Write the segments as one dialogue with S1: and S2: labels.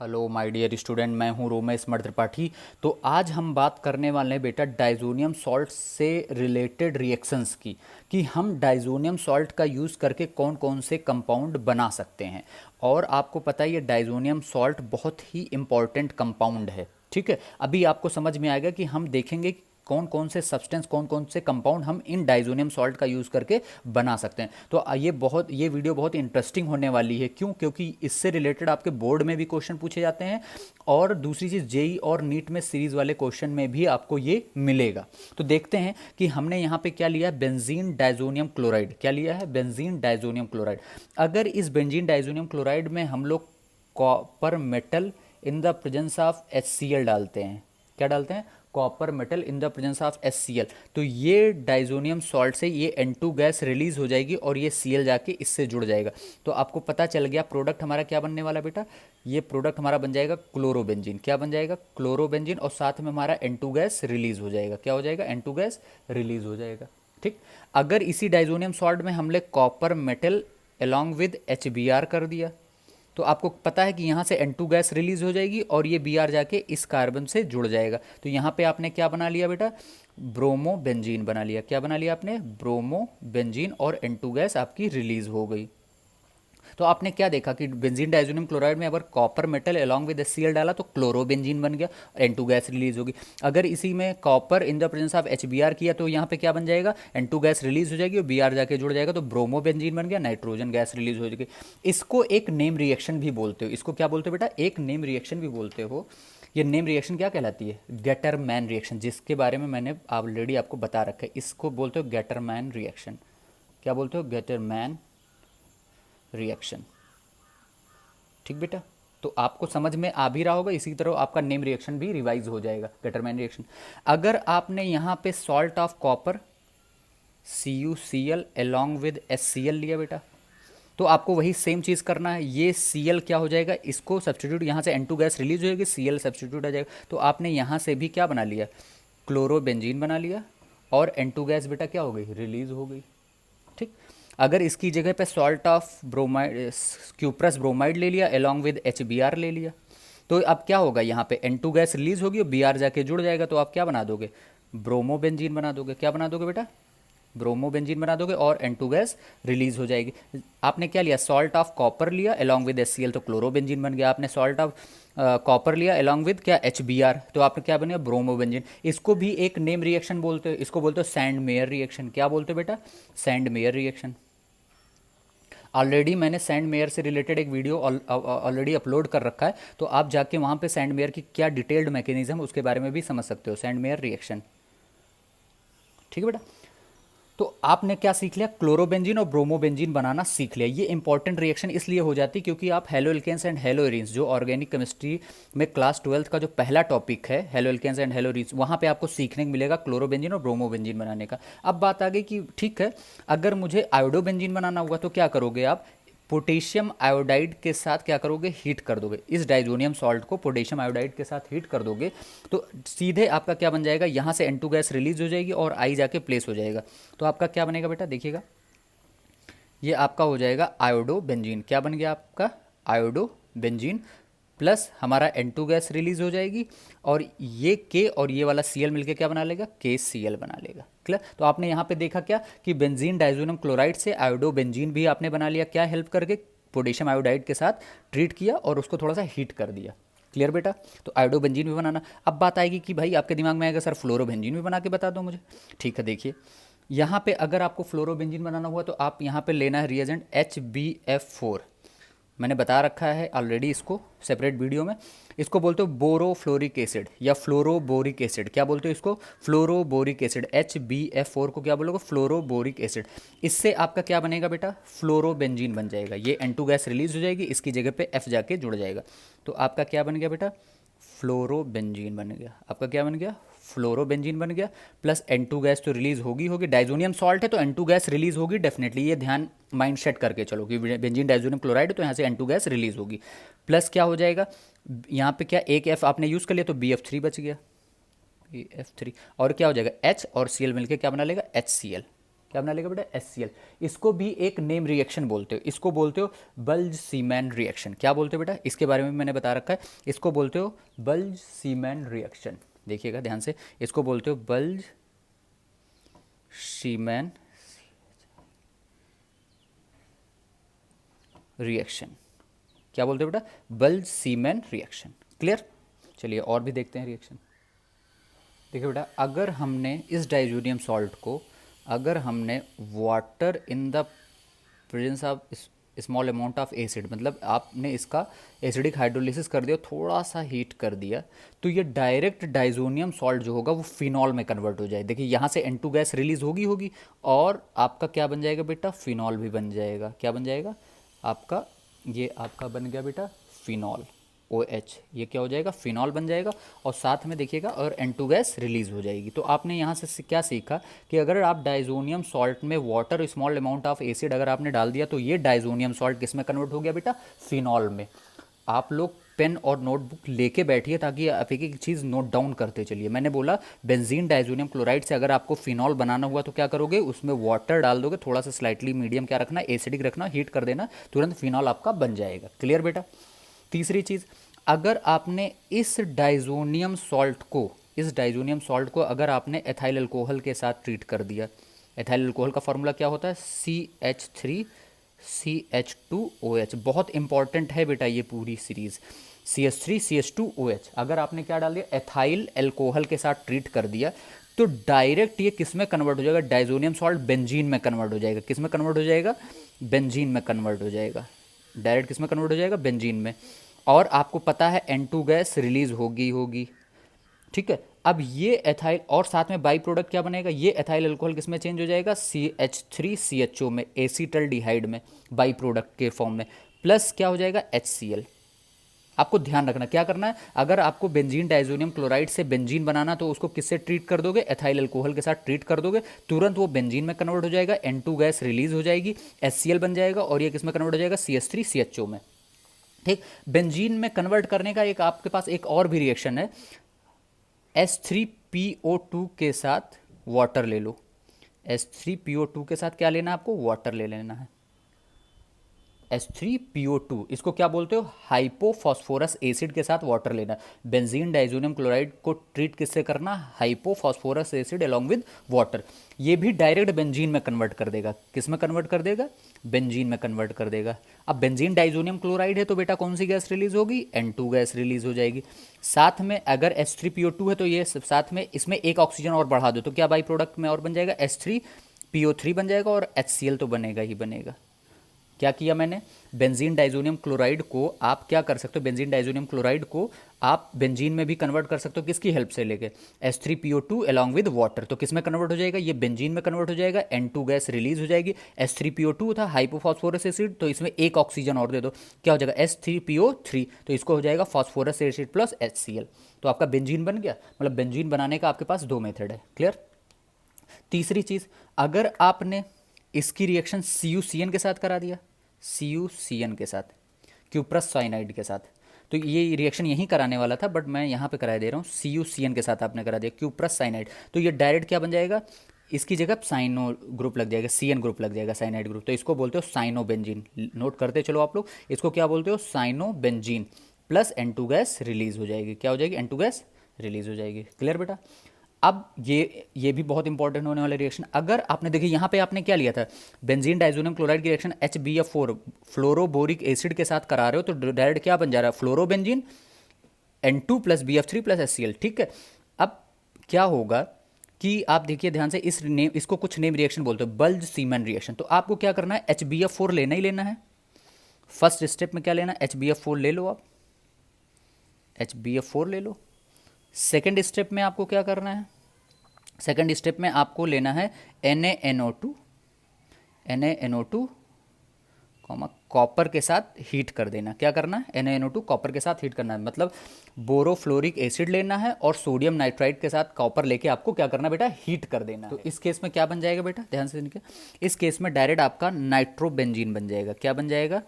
S1: Hello my dear student, मैं हूं रोमेश मर्द त्रिपाठी। तो आज हम बात करने वाले हैं बेटा डाइजोनियम सॉल्ट से रिलेटेड रिएक्शंस की, कि हम डाइजोनियम सॉल्ट का यूज़ करके कौन कौन से कंपाउंड बना सकते हैं। और आपको पता है ये डाइजोनियम सॉल्ट बहुत ही इम्पॉर्टेंट कंपाउंड है। ठीक है, अभी आपको समझ में आएगा कि हम देखेंगे कि कौन कौन से सब्सटेंस, कौन कौन से कंपाउंड हम इन डाइजोनियम सॉल्ट का यूज़ करके बना सकते हैं। तो ये वीडियो बहुत इंटरेस्टिंग होने वाली है। क्यों? क्योंकि इससे रिलेटेड आपके बोर्ड में भी क्वेश्चन पूछे जाते हैं, और दूसरी चीज़ जेई और नीट में सीरीज वाले क्वेश्चन में भी आपको ये मिलेगा। तो देखते हैं कि हमने यहाँ पे क्या लिया है, बेंजीन डाइजोनियम क्लोराइड। क्या लिया है? Benzene diazonium chloride. अगर इस बेंजीन डाइजोनियम क्लोराइड में हम लोग copper metal in the presence of HCl डालते हैं, क्या डालते हैं? Copper metal in the presence of HCl, तो ये डाइजोनियम सॉल्ट से ये N2 गैस रिलीज हो जाएगी और ये Cl जाके इससे जुड़ जाएगा। तो आपको पता चल गया प्रोडक्ट हमारा क्या बनने वाला बेटा। ये प्रोडक्ट हमारा बन जाएगा क्लोरोबेंजीन। क्या बन जाएगा? क्लोरोबेंजीन। और साथ में हमारा N2 गैस रिलीज हो जाएगा। क्या हो जाएगा? N2 गैस रिलीज हो जाएगा। ठीक। अगर इसी डाइजोनियम सॉल्ट में हमने copper metal along with HBr कर दिया, तो आपको पता है कि यहाँ से N2 गैस रिलीज हो जाएगी और ये Br जाके इस कार्बन से जुड़ जाएगा। तो यहाँ पे आपने क्या बना लिया बेटा? ब्रोमो बेंजीन बना लिया। क्या बना लिया आपने? Bromo benzene. और N2 गैस आपकी रिलीज हो गई। तो आपने क्या देखा कि बेंजीन डाइजोनियम क्लोराइड में अगर copper metal along with HCl डाला तो क्लोरोबेंजीन बन गया, N2 गैस रिलीज होगी। अगर इसी में copper in the presence of HBr किया तो यहाँ पे क्या बन जाएगा? N2 गैस रिलीज हो जाएगी और Br जाके जुड़ जाएगा, तो ब्रोमोबेंजीन बन गया, नाइट्रोजन गैस रिलीज हो जाएगी। इसको एक नेम रिएक्शन भी बोलते हो। इसको क्या बोलते हो बेटा? एक नेम रिएक्शन भी बोलते हो। ये नेम रिएक्शन क्या कहलाती है? गेटरमैन रिएक्शन, जिसके बारे में मैंने ऑलरेडी आपको बता रखा है। इसको बोलते हो गेटरमैन रिएक्शन। क्या बोलते हो? Gattermann reaction. ठीक बेटा, तो आपको समझ में आ भी रहा होगा। इसी तरह आपका नेम रिएक्शन भी रिवाइज हो जाएगा, गेटरमैन रिएक्शन। अगर आपने यहाँ पे salt of copper CuCl along with HCl लिया बेटा, तो आपको वही सेम चीज़ करना है। ये Cl क्या हो जाएगा? इसको सब्सटीट्यूट, यहाँ से N2 गैस रिलीज हो जाएगी, Cl सब्सटीट्यूट आ जाएगा। तो आपने यहाँ से भी क्या बना लिया? क्लोरोबेंजीन बना लिया, और N2 गैस बेटा क्या हो गई? रिलीज हो गई। ठीक। अगर इसकी जगह पे salt of bromide, cuprous bromide ले लिया अलॉन्ग विद HBr ले लिया, तो अब क्या होगा? यहाँ पे N2 गैस रिलीज होगी और Br जाके जुड़ जाएगा, तो आप क्या बना दोगे? ब्रोमोबेंजीन बना दोगे। क्या बना दोगे बेटा? ब्रोमोबेंजीन बना दोगे और N2 गैस रिलीज हो जाएगी। आपने क्या लिया? सॉल्ट ऑफ कॉपर लिया अलॉन्ग विद HCl, तो क्लोरोबेंजीन बन गया। आपने सॉल्ट ऑफ कॉपर लिया अलॉन्ग विद क्या? HBr, तो आपने क्या बन गया? ब्रोमोबेंजीन। इसको भी एक नेम रिएक्शन बोलते हो। इसको बोलते हो सैंड मेयर रिएक्शन। क्या बोलते हो बेटा? Sand mayor reaction. ऑलरेडी मैंने सैंड मेयर से रिलेटेड एक वीडियो ऑलरेडी अपलोड कर रखा है, तो आप जाके वहाँ पे सैंड मेयर की क्या डिटेल्ड मैकेनिज्म उसके बारे में भी समझ सकते हो। Sand mayor reaction. ठीक है बेटा। तो आपने क्या सीख लिया? क्लोरोबेंजीन और ब्रोमोबेंजीन बनाना सीख लिया। ये इंपॉर्टेंट रिएक्शन इसलिए हो जाती है क्योंकि आप haloalkanes and haloarenes, जो ऑर्गेनिक केमिस्ट्री में क्लास 12th का जो पहला टॉपिक है haloalkanes and haloarenes, वहाँ पे आपको सीखने को मिलेगा क्लोरोबेंजीन और ब्रोमोबेंजीन बनाने का। अब बात आ गई कि ठीक है, अगर मुझे आयोडोबेंजीन बनाना हुआ तो क्या करोगे आप? पोटेशियम आयोडाइड के साथ क्या करोगे? हीट कर दोगे। इस डाइजोनियम सॉल्ट को पोटेशियम आयोडाइड के साथ हीट कर दोगे, तो सीधे आपका क्या बन जाएगा? यहाँ से N2 गैस रिलीज हो जाएगी और आई जाके प्लेस हो जाएगा। तो आपका क्या बनेगा बेटा? देखिएगा, ये आपका हो जाएगा आयोडो बेंजीन। क्या बन गया आपका? Iodo benzene. प्लस हमारा N2 गैस रिलीज हो जाएगी, और ये K और ये वाला Cl मिलके क्या बना लेगा? KCl बना लेगा। क्लियर? तो आपने यहाँ पे देखा क्या कि बेंजीन डाइजोनियम क्लोराइड से आयोडो बेंजीन भी आपने बना लिया। क्या हेल्प करके? पोटेशियम आयोडाइड के साथ ट्रीट किया और उसको थोड़ा सा हीट कर दिया। क्लियर बेटा? तो आयोडो बेंजीन भी बनाना। अब बात आएगी कि भाई आपके दिमाग में आएगा सर फ्लोरोबेंजीन भी बना के बता दो मुझे। ठीक है, देखिए यहाँ पे अगर आपको फ्लोरोबेंजीन बनाना हुआ तो आप यहाँ पे लेना है रिएजेंट HbF4। मैंने बता रखा है ऑलरेडी इसको सेपरेट वीडियो में। इसको बोलते हो बोरोफ्लोरिक एसिड या फ्लोरोबोरिक एसिड। क्या बोलते हो इसको? Fluoroboric acid. HbF4 को क्या बोलोगे? Fluoroboric acid. इससे आपका क्या बनेगा बेटा? फ्लोरोबेंजीन बन जाएगा। ये N2 गैस रिलीज हो जाएगी, इसकी जगह पे F जाके जुड़ जाएगा, तो आपका क्या बन गया बेटा? फ्लोरोबेंजीन बन गया। आपका क्या बन गया? फ्लोरोबेंजीन बन गया। प्लस N2 गैस तो रिलीज होगी होगी, डाइजोनियम सॉल्ट है तो N2 गैस रिलीज होगी डेफिनेटली। ये ध्यान माइंड सेट करके चलो कि बेंजीन डाइजोनियम क्लोराइड है तो यहाँ से N2 गैस रिलीज होगी। प्लस क्या हो जाएगा? यहाँ पे क्या एक F आपने यूज़ कर लिया तो BF3 बच गया, BF3। और क्या हो जाएगा? H और Cl मिलकर क्या बना लेगा? HCl। क्या बना लेगा बेटा, HCl। इसको भी एक नेम रिएक्शन बोलते हो, इसको बोलते हो बल्ज सीमैन रिएक्शन। क्या बोलते हो बेटा, इसके बारे में मैंने बता रखा है, इसको बोलते हो बल्ज सीमैन रिएक्शन। देखिएगा ध्यान से, इसको बोलते हो बल्ज सीमैन रिएक्शन। क्या बोलते हो बेटा, बल्ज सीमैन रिएक्शन। क्लियर। चलिए और भी देखते हैं रिएक्शन। देखिए बेटा, अगर हमने इस डाइजोनियम सॉल्ट को, अगर हमने water in the presence of small amount of acid, मतलब आपने इसका एसिडिक हाइड्रोलिसिस कर दिया, थोड़ा सा हीट कर दिया, तो ये डायरेक्ट डाइजोनियम सॉल्ट जो होगा वो फिनॉल में कन्वर्ट हो जाए। देखिए यहाँ से N2 गैस रिलीज होगी और आपका क्या बन जाएगा बेटा, फिनॉल भी बन जाएगा। क्या बन जाएगा आपका, ये आपका बन गया बेटा फिनॉल, OH। ये क्या हो जाएगा, फिनॉल बन जाएगा। और साथ में देखिएगा और N2 गैस रिलीज हो जाएगी। तो आपने यहाँ से क्या सीखा कि अगर आप डाइजोनियम सॉल्ट में water small amount of acid अगर आपने डाल दिया तो ये डाइजोनियम सॉल्ट किस में कन्वर्ट हो गया बेटा, फिनॉल में। आप लोग पेन और नोटबुक लेके बैठिए ताकि आप एक एक चीज़ नोट डाउन करते चलिए। मैंने बोला बेंजीन डाइजोनियम क्लोराइड से अगर आपको फिनॉल बनाना हुआ तो क्या करोगे, उसमें वाटर डाल दोगे, थोड़ा सा स्लाइटली मीडियम क्या रखना, एसिडिक रखना, हीट कर देना, तुरंत फिनॉल आपका बन जाएगा। क्लियर बेटा। तीसरी चीज़, अगर आपने इस डाइजोनियम सॉल्ट को, इस डाइजोनियम सॉल्ट को अगर आपने एथाइल अल्कोहल के साथ ट्रीट कर दिया, एथाइल अल्कोहल का फॉर्मूला क्या होता है, CH3CH2OH। बहुत इंपॉर्टेंट है बेटा ये पूरी सीरीज, CH3CH2OH। अगर आपने क्या डाल दिया, एथाइल अल्कोहल के साथ ट्रीट कर दिया, तो डायरेक्ट ये किस में कन्वर्ट हो जाएगा, डाइजोनियम सॉल्ट बेंजीन में कन्वर्ट हो जाएगा। किस में कन्वर्ट हो जाएगा, बेंजीन में कन्वर्ट हो जाएगा। डायरेक्ट किस में कन्वर्ट हो जाएगा, बेंजीन में। और आपको पता है N2 गैस रिलीज होगी। ठीक है। अब ये एथाइल और साथ में बाई प्रोडक्ट क्या बनेगा, ये एथाइल अल्कोहल किस में चेंज हो जाएगा, CH3CHO में, एसीटल्डिहाइड में, बाई प्रोडक्ट के फॉर्म में, प्लस क्या हो जाएगा, HCl। आपको ध्यान रखना क्या करना है, अगर आपको बेंजीन डाइजोनियम क्लोराइड से बेंजीन बनाना तो उसको किससे ट्रीट कर दोगे, एथाइल अल्कोहल के साथ ट्रीट कर दोगे, तुरंत वो बेंजीन में कन्वर्ट हो जाएगा, N2 गैस रिलीज हो जाएगी, HCl बन जाएगा और ये किस में कन्वर्ट हो जाएगा, CH3CHO में। ठीक। बेंजीन में कन्वर्ट करने का एक आपके पास एक और भी रिएक्शन है, H3PO2 के साथ वाटर ले लो। H3PO2 के साथ क्या लेना है आपको, वाटर ले लेना है। H3PO2 इसको क्या बोलते हो, हाइपोफॉस्फोरस एसिड के साथ वाटर लेना। बेंजीन डाइजोनियम क्लोराइड को ट्रीट किससे करना, hypophosphorous acid along with water. ये भी डायरेक्ट बेंजीन में कन्वर्ट कर देगा। किस में कन्वर्ट कर देगा, बेंजीन में कन्वर्ट कर देगा। अब बेंजीन डाइजोनियम क्लोराइड है तो बेटा कौन सी गैस रिलीज होगी, N2 गैस रिलीज हो जाएगी। साथ में अगर H3PO2 है तो ये साथ में इसमें एक ऑक्सीजन और बढ़ा दो तो क्या बाई प्रोडक्ट में और बन जाएगा, H3PO3 बन जाएगा और HCl तो बनेगा ही बनेगा। क्या किया मैंने, बेंजीन डाइजोनियम क्लोराइड को आप क्या कर सकते हो, बेंजीन डाइजोनियम क्लोराइड को आप बेंजीन में भी कन्वर्ट कर सकते हो। किसकी हेल्प से, लेके H3PO2 अलॉन्ग विद वाटर। तो किस में कन्वर्ट हो जाएगा, ये बेंजीन में कन्वर्ट हो जाएगा, N2 गैस रिलीज हो जाएगी। H3PO2 था हाइपोफॉस्फोरस एसिड, तो इसमें एक ऑक्सीजन और दे दो, क्या हो जाएगा, H3PO3, तो इसको हो जाएगा फॉस्फोरस एसिड प्लस HCl। तो आपका बेंजीन बन गया। मतलब बेंजीन बनाने का आपके पास दो मेथड है। क्लियर। तीसरी चीज़, अगर आपने इसकी रिएक्शन CuCN के साथ करा दिया, CuCN के साथ, क्यूप्रस साइनाइड के साथ, तो ये रिएक्शन यहीं कराने वाला था बट मैं यहाँ पे करा दे रहा हूँ। CuCN के साथ आपने करा दिया क्यूप्रस साइनाइड, तो ये डायरेक्ट क्या बन जाएगा, इसकी जगह साइनो ग्रुप लग जाएगा, CN ग्रुप लग जाएगा, साइनाइड ग्रुप। तो इसको बोलते हो साइनोबेंजीन। नोट करते चलो आप लोग, इसको क्या बोलते हो, cyanobenzene. Plus N2 gas release हो जाएगी। क्या हो जाएगी, N2 गैस रिलीज हो जाएगी। क्लियर बेटा। अब ये भी बहुत इंपॉर्टेंट होने वाला रिएक्शन, अगर आपने देखिए यहाँ पे आपने क्या लिया था, बेंजीन डाइजोनियम क्लोराइड की रिएक्शन HBF4 फ्लोरोबोरिक एसिड के साथ करा रहे हो तो डायरेक्ट क्या बन जा रहा है, fluorobenzene, N2 plus BF3 plus HCl। ठीक है। अब क्या होगा कि आप देखिए ध्यान से, इस नेम, इसको कुछ नेम रिएक्शन बोलते हो, बल्ज सीमन रिएक्शन। तो आपको क्या करना है, HBF4 लेना ही लेना है। फर्स्ट स्टेप में क्या लेना है, HBF4 ले लो, आप HBF4 ले लो। सेकेंड स्टेप में आपको क्या करना है, सेकेंड स्टेप में आपको लेना है NaNO2, NaNO2 कॉपर के साथ हीट कर देना। क्या करना है, NaNO2 कॉपर के साथ हीट करना है, मतलब बोरोफ्लोरिक एसिड लेना है और सोडियम नाइट्राइड के साथ कॉपर लेके आपको क्या करना बेटा, हीट कर देना। तो इस केस में क्या बन जाएगा बेटा, ध्यान से देखिए, इस केस में डायरेक्ट आपका नाइट्रोबेंजीन बन जाएगा। क्या बन जाएगा,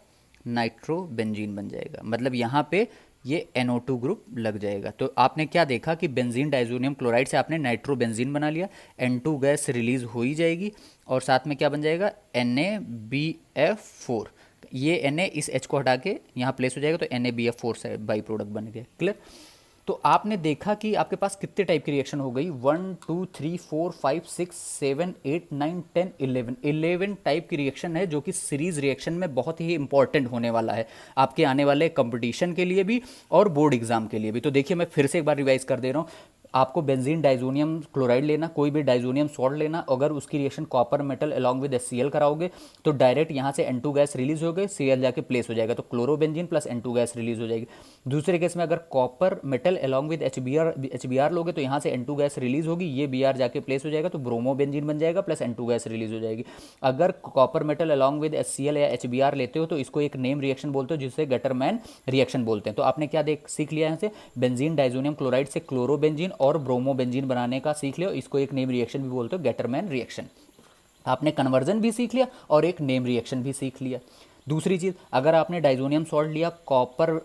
S1: नाइट्रोबेंजीन बन जाएगा। मतलब यहाँ पे ये NO2 ग्रुप लग जाएगा। तो आपने क्या देखा कि बेंजीन डाइजोनियम क्लोराइड से आपने नाइट्रोबेंजीन बना लिया, N2 गैस रिलीज हो ही जाएगी और साथ में क्या बन जाएगा, NaBF4। ये Na इस H को हटा के यहाँ प्लेस हो जाएगा तो NaBF4 से बाई प्रोडक्ट बन गया। क्लियर। तो आपने देखा कि आपके पास कितने टाइप की रिएक्शन हो गई, 1 2 3 4 5 6 7 8 9 10 11 टाइप की रिएक्शन है, जो कि सीरीज रिएक्शन में बहुत ही इंपॉर्टेंट होने वाला है आपके आने वाले कंपटीशन के लिए भी और बोर्ड एग्जाम के लिए भी। तो देखिए मैं फिर से एक बार रिवाइज कर दे रहा हूँ। आपको बेंजीन डाइजोनियम क्लोराइड लेना, कोई भी डाइजोनियम सॉल्ट लेना, अगर उसकी reaction copper metal along with HCl कराओगे तो डायरेक्ट यहाँ से N2 गैस रिलीज हो गई, Cl जाके प्लेस हो जाएगा तो chlorobenzene plus N2 gas release हो जाएगी। दूसरे केस में अगर copper metal along with HBr लोगे तो यहाँ से N2 गैस रिलीज होगी, ये Br जाके प्लेस हो जाएगा तो ब्रोमोबेंजीन बन जाएगा प्लस N2 गैस रिलीज हो जाएगी। अगर copper metal along with HCl या HBr लेते हो तो इसको एक नेम रिएक्शन बोलते हो जिसे गटरमैन रिएक्शन बोलते हैं। तो आपने क्या देख सीख लिया यहाँ से, बेंजीन डाइजोनियम क्लोराइड से क्लोरोबेंजीन और ब्रोमोबेंजीन बनाने का सीख लिया, इसको एक नेम रिएक्शन भी बोलते हो गैटरमैन रिएक्शन। आपने कन्वर्जन भी सीख लिया और एक नेम रिएक्शन भी सीख लिया। दूसरी चीज़, अगर आपने डाइजोनियम सॉल्ट लिया, copper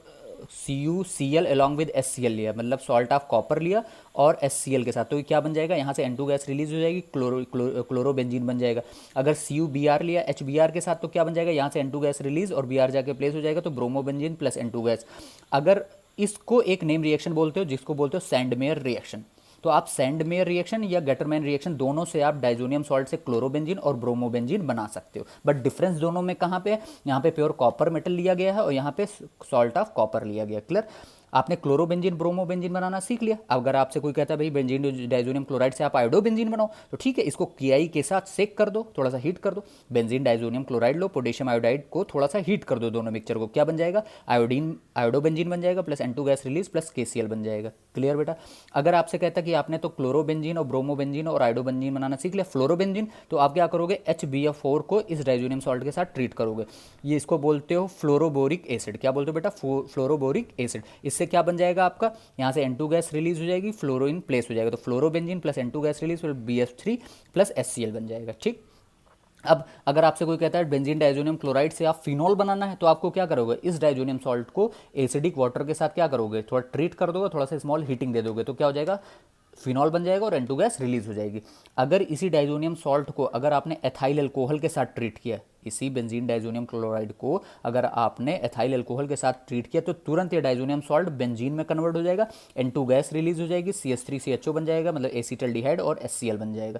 S1: CuCl along with HCl लिया, मतलब सॉल्ट ऑफ कॉपर लिया और HCl के साथ, तो क्या बन जाएगा, यहाँ से N2 गैस रिलीज हो जाएगी, क्लोरोबेंजीन बन जाएगा। अगर CuBr लिया HBr के साथ तो क्या बन जाएगा, यहाँ से N2 गैस रिलीज और Br जाके प्लेस हो जाएगा तो ब्रोमोबेंजीन प्लस N2 गैस। अगर इसको एक नेम रिएक्शन बोलते हो जिसको बोलते हो सैंडमेयर रिएक्शन। तो आप सैंडमेयर रिएक्शन या गटरमैन रिएक्शन दोनों से आप डाइजोनियम सॉल्ट से क्लोरोबेंजीन और ब्रोमोबेंजीन बना सकते हो, बट डिफरेंस दोनों में कहाँ पे है, यहाँ पे प्योर कॉपर मेटल लिया गया है और यहाँ पे सॉल्ट ऑफ कॉपर लिया गया। क्लियर। आपने क्लोरोबेंजीन ब्रोमोबेंजीन बनाना सीख लिया। अगर आपसे कोई कहता है भाई बेंजीन डाइजोनियम क्लोराइड से आप आयोडोबेंजीन बनाओ, तो ठीक है, इसको KI के साथ सेक कर दो, थोड़ा सा हीट कर दो, बेंजीन डाइजोनियम क्लोराइड लो, पोटेशियम आयोडाइड को थोड़ा सा हीट कर दो, दोनों मिक्सचर को, क्या बन जाएगा, आयोडोबेंजीन बन जाएगा plus N2 gas release plus KCl बन जाएगा। क्लियर बेटा। अगर आपसे कहता कि आपने तो क्लोरोबेंजीन और ब्रोमोबेंजीन और आयोडोबेंजीन बनाना सीख लिया, फ्लोरोबेंजीन, तो आप क्या करोगे, HBF4 को इस डाइजोनियम सॉल्ट के साथ ट्रीट करोगे। ये इसको बोलते हो फ्लोरोबोरिक एसिड। क्या बोलते हो बेटा, फ्लोरोबोरिक एसिड। इससे क्या बन जाएगा आपका, यहाँ से N2 गैस रिलीज हो जाएगी, फ्लोरोइन प्लेस हो जाएगा तो fluorobenzene plus N2 gas release BF3 plus HCl बन जाएगा। ठीक। अब अगर आपसे कोई कहता है बेंजीन डाइजोनियम क्लोराइड से आप फिनॉल बनाना है, तो आपको क्या करोगे, इस डाइजोनियम सॉल्ट को एसिडिक वाटर के साथ क्या करोगे, थोड़ा ट्रीट कर दोगे, थोड़ा सा स्मॉल हीटिंग दे दोगे, तो क्या हो जाएगा, फिनॉल बन जाएगा और N2 गैस रिलीज हो जाएगी। अगर इसी डाइजोनियम सॉल्ट को अगर आपने एथाइल अल्कोहल के साथ ट्रीट किया, इसी बेंजीन डाइजोनियम क्लोराइड को अगर आपने एथाइल अल्कोहल के साथ ट्रीट किया, तो तुरंत ये डाइजोनियम सॉल्ट बेंजीन में कन्वर्ट हो जाएगा, N2 गैस रिलीज हो जाएगी, CH3CHO बन जाएगा, मतलब एसीटल्डिहाइड और HCl बन जाएगा।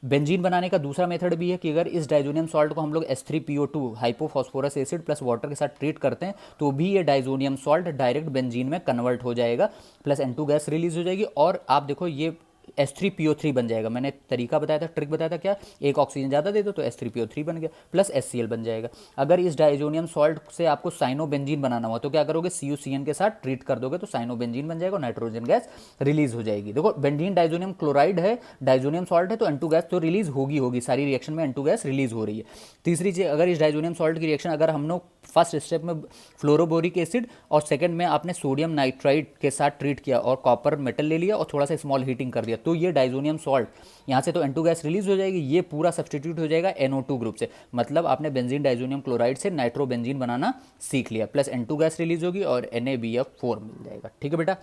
S1: बेंजीन बनाने का दूसरा मेथड भी है कि अगर इस डाइजोनियम सॉल्ट को हम लोग H3PO2 hypophosphorous acid plus water के साथ ट्रीट करते हैं, तो भी ये डाइजोनियम सॉल्ट डायरेक्ट बेंजीन में कन्वर्ट हो जाएगा, प्लस N2 गैस रिलीज हो जाएगी और आप देखो ये H3PO3 बन जाएगा। मैंने तरीका बताया था, ट्रिक बताया था, क्या, एक ऑक्सीजन ज़्यादा दे दो तो H3PO3 बन गया प्लस HCl बन जाएगा। अगर इस डाइजोनियम सॉल्ट से आपको साइनोबेंजीन बनाना हुआ तो क्या करोगे, CuCN के साथ ट्रीट कर दोगे तो साइनोबेंजीन बन जाएगा और नाइट्रोजन गैस रिलीज हो जाएगी। देखो बेंजीन डाइजोनियम क्लोराइड है, डाइजोनियम सॉल्ट है, तो N2 गैस तो रिलीज होगी, सारी रिएक्शन में N2 गैस रिलीज हो रही है। तीसरी चीज़, अगर इस डाइजोनियम सॉल्ट की रिएक्शन अगर हम लोग फर्स्ट स्टेप में फ्लोरोबोरिक एसिड और सेकंड में आपने सोडियम नाइट्राइड के साथ ट्रीट किया और कॉपर मेटल ले लिया और थोड़ा सा स्मॉल हीटिंग कर दिया, तो ये डाइजोनियम सॉल्ट यहाँ से तो N2 गैस रिलीज हो जाएगी, ये पूरा सब्सटीट्यूट हो जाएगा NO2 ग्रुप से, मतलब आपने बेंजीन डाइजोनियम क्लोराइड से नाइट्रोबेंजीन बनाना सीख लिया, प्लस N2 गैस रिलीज होगी और NaBF4 मिल जाएगा। ठीक है बेटा।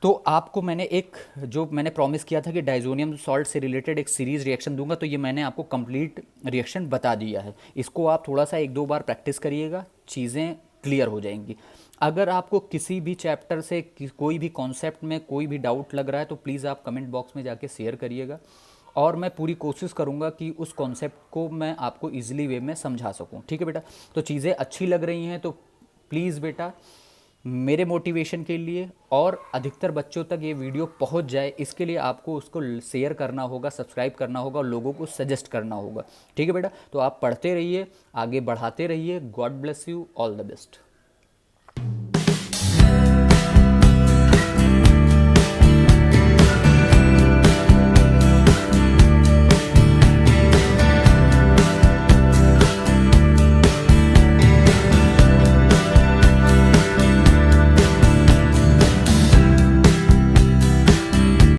S1: तो आपको मैंने एक जो मैंने प्रॉमिस किया था कि डाइजोनियम सॉल्ट से रिलेटेड एक सीरीज रिएक्शन दूंगा, तो ये मैंने आपको कंप्लीट रिएक्शन बता दिया है। इसको आप थोड़ा सा एक दो बार प्रैक्टिस करिएगा, चीज़ें क्लियर हो जाएंगी। अगर आपको किसी भी चैप्टर से कोई भी कॉन्सेप्ट में कोई भी डाउट लग रहा है तो प्लीज़ आप कमेंट बॉक्स में जाके शेयर करिएगा और मैं पूरी कोशिश करूंगा कि उस कॉन्सेप्ट को मैं आपको ईजिली वे में समझा सकूं। ठीक है बेटा। तो चीज़ें अच्छी लग रही हैं तो प्लीज़ बेटा मेरे मोटिवेशन के लिए और अधिकतर बच्चों तक ये वीडियो पहुंच जाए, इसके लिए आपको उसको शेयर करना होगा, सब्सक्राइब करना होगा और लोगों को सजेस्ट करना होगा। ठीक है बेटा। तो आप पढ़ते रहिए, आगे बढ़ाते रहिए। God bless you, all the best.